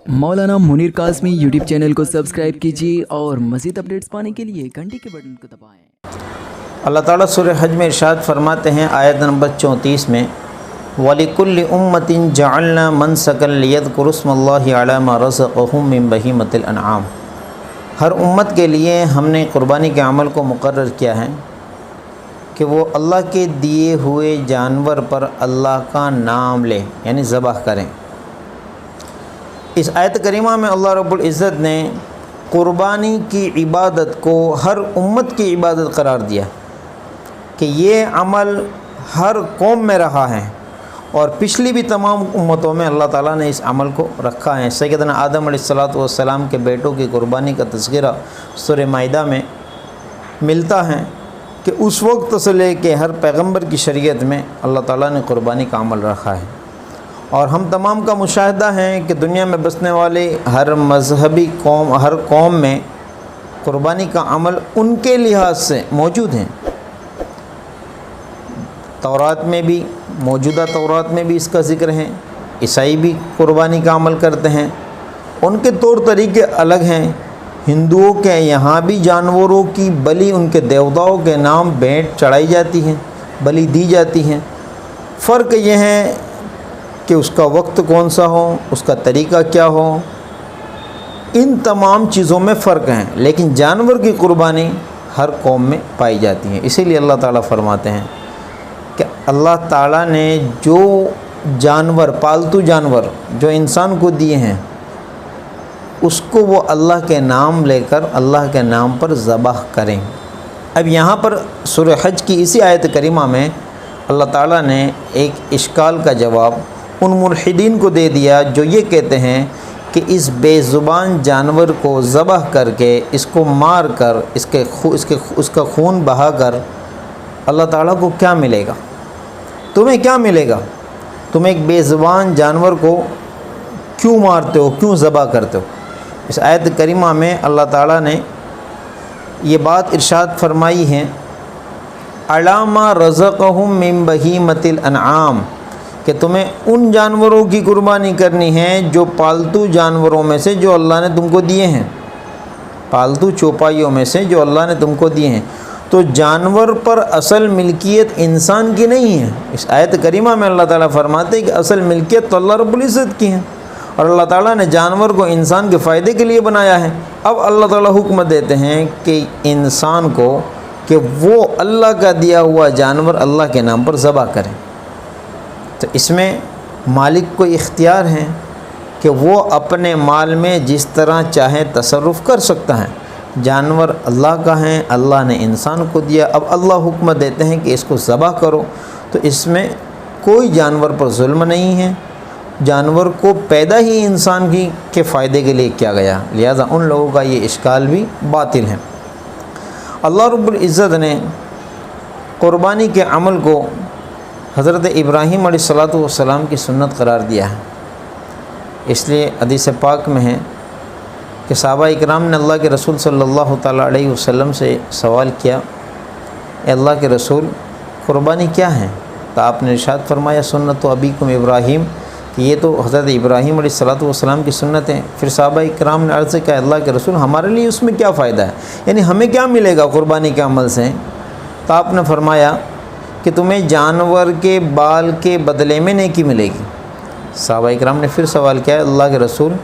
मौलाना Munir Qasmi YouTube channel को subscribe कीजिए और मज़ीद अपडेट्स पाने के लिए घंटी के बटन को दबाएं। अल्लाह ताला सूरह हज में इरशाद फरमाते हैं आयत नंबर 34 में, वलिकुल्लि उम्मतिन जअलना मनसकन लियज़कुरुस्मल्लाहि अला मा रज़क़हुम मिन बहीमतिल अनआम। हर उम्मत के लिए हमने कुर्बानी के अमल को मुकर्रर किया है कि वो अल्लाह के दिए हुए जानवर पर अल्लाह का नाम ले, यानी ज़बह करें। इस आयत करीमा में अल्लाह रब्बुल इज़्ज़त ने कुर्बानी की इबादत को हर उम्मत की इबादत करार दिया कि ये अमल हर कौम में रहा है और पिछली भी तमाम उम्मतों में अल्लाह ताला ने इस अमल को रखा है। सैयदना आदम अलैहिस्सलातु वस्सलाम के बेटों की कुर्बानी का तज़किरा सूरह माइदा में मिलता है कि उस वक्त से लेके हर पैगंबर की शरीयत में अल्लाह ताला ने कुर्बानी का अमल रखा है। और हम तमाम का मुशाहिदा है कि दुनिया में बसने वाले हर मज़हबी कौम, हर कौम में कुर्बानी का अमल उनके लिहाज से मौजूद है। तौरात में भी, मौजूदा तौरात में भी इसका ज़िक्र है। ईसाई भी कुर्बानी का अमल करते हैं, उनके तौर तरीके अलग हैं। हिंदुओं के यहाँ भी जानवरों की बलि उनके देवताओं के नाम भेंट चढ़ाई जाती है, बलि दी जाती हैं। फ़र्क यह है कि उसका वक्त कौन सा हो, उसका तरीक़ा क्या हो, इन तमाम चीज़ों में फ़र्क है, लेकिन जानवर की कुर्बानी हर कौम में पाई जाती है। इसीलिए अल्लाह ताला फरमाते हैं कि अल्लाह ताला ने जो जानवर, पालतू जानवर जो इंसान को दिए हैं, उसको वो अल्लाह के नाम लेकर अल्लाह के नाम पर ज़बह करें। अब यहाँ पर सूरह हज की इसी आयत करीमा में अल्लाह ताला ने एक इश्काल का जवाब उन मुल्हिदीन को दे दिया जो ये कहते हैं कि इस बेज़ुबान जानवर को ज़बह करके, इसको मार कर, उसका खून बहा कर अल्लाह ताला को क्या मिलेगा? तुम्हें क्या मिलेगा? तुम एक बेज़ुबान जानवर को क्यों मारते हो, क्यों ज़बह करते हो? इस आयत करीमा में अल्लाह ताला ने ये बात इरशाद फरमाई है, अलामा रज़क़हुम मिन बहीमतिल अनआम, कि तुम्हें उन जानवरों की कुर्बानी करनी है जो पालतू जानवरों में से जो अल्लाह ने तुमको दिए हैं, पालतू चौपाइयों में से जो अल्लाह ने तुमको दिए हैं। तो जानवर पर असल मिल्कियत इंसान की नहीं है। इस आयत करीमा में अल्लाह ताला फरमाते हैं कि असल मिल्कियत तो अल्लाह रब्बुल इज़्ज़त की है और अल्लाह ताला ने जानवर को इंसान के फ़ायदे के लिए बनाया है। अब अल्लाह ताला हुक्म देते हैं कि इंसान को कि वो अल्लाह का दिया हुआ जानवर अल्लाह के नाम पर ज़बह करें। तो इसमें मालिक को इख्तियार है कि वो अपने माल में जिस तरह चाहे तसर्रुफ़ कर सकता है। जानवर अल्लाह का है, अल्लाह ने इंसान को दिया। अब अल्लाह हुक्म देते हैं कि इसको ज़बह करो, तो इसमें कोई जानवर पर जुल्म नहीं है। जानवर को पैदा ही इंसान के फ़ायदे के लिए किया गया, लिहाजा उन लोगों का ये इश्काल भी बातिल है। अल्लाह रब्बुल इज़्ज़त ने क़ुरबानी के अमल को हज़रत इब्राहीम अलैहिस्सलातु वस्सलाम की सुन्नत करार दिया है। इसलिए हदीस पाक में है कि सहाबा इकराम ने अल्लाह के रसूल सल्लल्लाहु तआला अलैहि वसल्लम से सवाल किया, ए अल्लाह के रसूल, क़ुरबानी क्या है? तो आपने इरशाद फरमाया, सुन्नत अबीकुम इब्राहीम, कि ये तो हज़रत इब्राहीम अलैहिस्सलातु वस्सलाम की सुन्नत है। फिर सहाबा इकराम ने अर्ज़ किया, अल्लाह के रसूल, हमारे लिए उसमें क्या फ़ायदा है, यानी हमें क्या मिलेगा क़ुरबानी के अमल से? तो आपने फरमाया कि तुम्हें जानवर के बाल के बदले में नेकी मिलेगी। सहाबा इकराम ने फिर सवाल किया, अल्लाह के रसूल,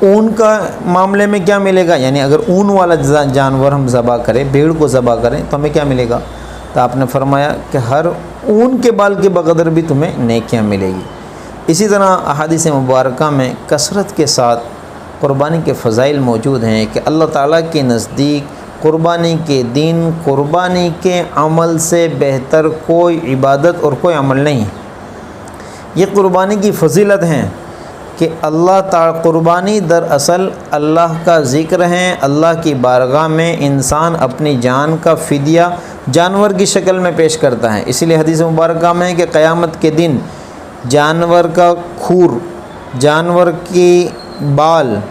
ऊन का मामले में क्या मिलेगा, यानी अगर ऊन वाला जानवर हम ज़बह करें, भेड़ को ज़बह करें, तो हमें क्या मिलेगा? तो आपने फरमाया कि हर ऊन के बाल के बक़दर भी तुम्हें नेकियां मिलेगी। इसी तरह अहादीस मुबारका में कसरत के साथ क़ुरबानी के फ़ज़ाइल मौजूद हैं कि अल्लाह ताला के नज़दीक क़ुरबानी के दिन क़ुरबानी के अमल से बेहतर कोई इबादत और कोई अमल नहीं। ये क़ुरबानी की फ़जीलत हैं कि अल्लाह ताला, क़ुरबानी दरअसल अल्लाह का ज़िक्र है। अल्लाह की बारगाह में इंसान अपनी जान का फ़िदिया जानवर की शक्ल में पेश करता है। इसीलिए हदीस मुबारका में है कि क़यामत के दिन जानवर का खूर, जानवर की बाल,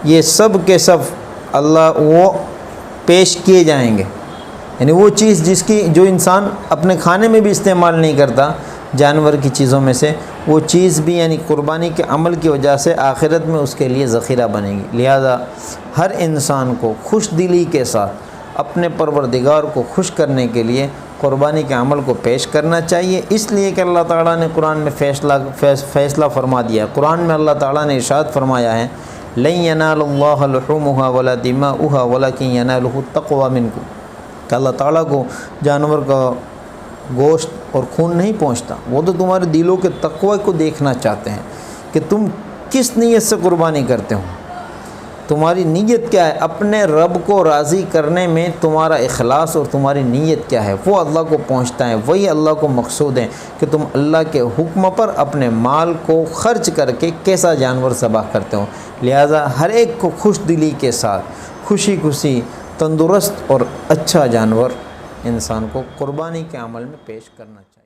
ये सब के सब अल्लाह वो पेश किए जाएंगे। यानी वो चीज़ जो इंसान अपने खाने में भी इस्तेमाल नहीं करता, जानवर की चीज़ों में से وہ چیز بھی یعنی قربانی کے عمل کی وجہ سے آخرت میں اس کے لیے ذخیرہ بنے گی۔ لہذا ہر انسان کو خوش دلی کے ساتھ اپنے پروردگار کو خوش کرنے کے لیے قربانی کے عمل کو پیش کرنا چاہیے، اس لیے کہ اللہ تعالیٰ نے قرآن میں فیصلہ فرما دیا۔ قرآن میں اللہ تعالیٰ نے ارشاد فرمایا ہے لن ینال اللہ لحومها ولا دماؤها ولکن ینالہ التقوی منکم، کہ اللہ تعالیٰ کو جانور کا گوشت اور خون نہیں پہنچتا، وہ تو تمہارے دلوں کے تقوی کو دیکھنا چاہتے ہیں کہ تم کس نیت سے قربانی کرتے ہو، تمہاری نیت کیا ہے، اپنے رب کو راضی کرنے میں تمہارا اخلاص اور تمہاری نیت کیا ہے، وہ اللہ کو پہنچتا ہے، وہی اللہ کو مقصود ہے کہ تم اللہ کے حکم پر اپنے مال کو خرچ کر کے کیسا جانور ذبح کرتے ہو۔ لہٰذا ہر ایک کو خوش دلی کے ساتھ خوشی خوشی تندرست اور اچھا جانور انسان کو قربانی کے عمل میں پیش کرنا چاہیے۔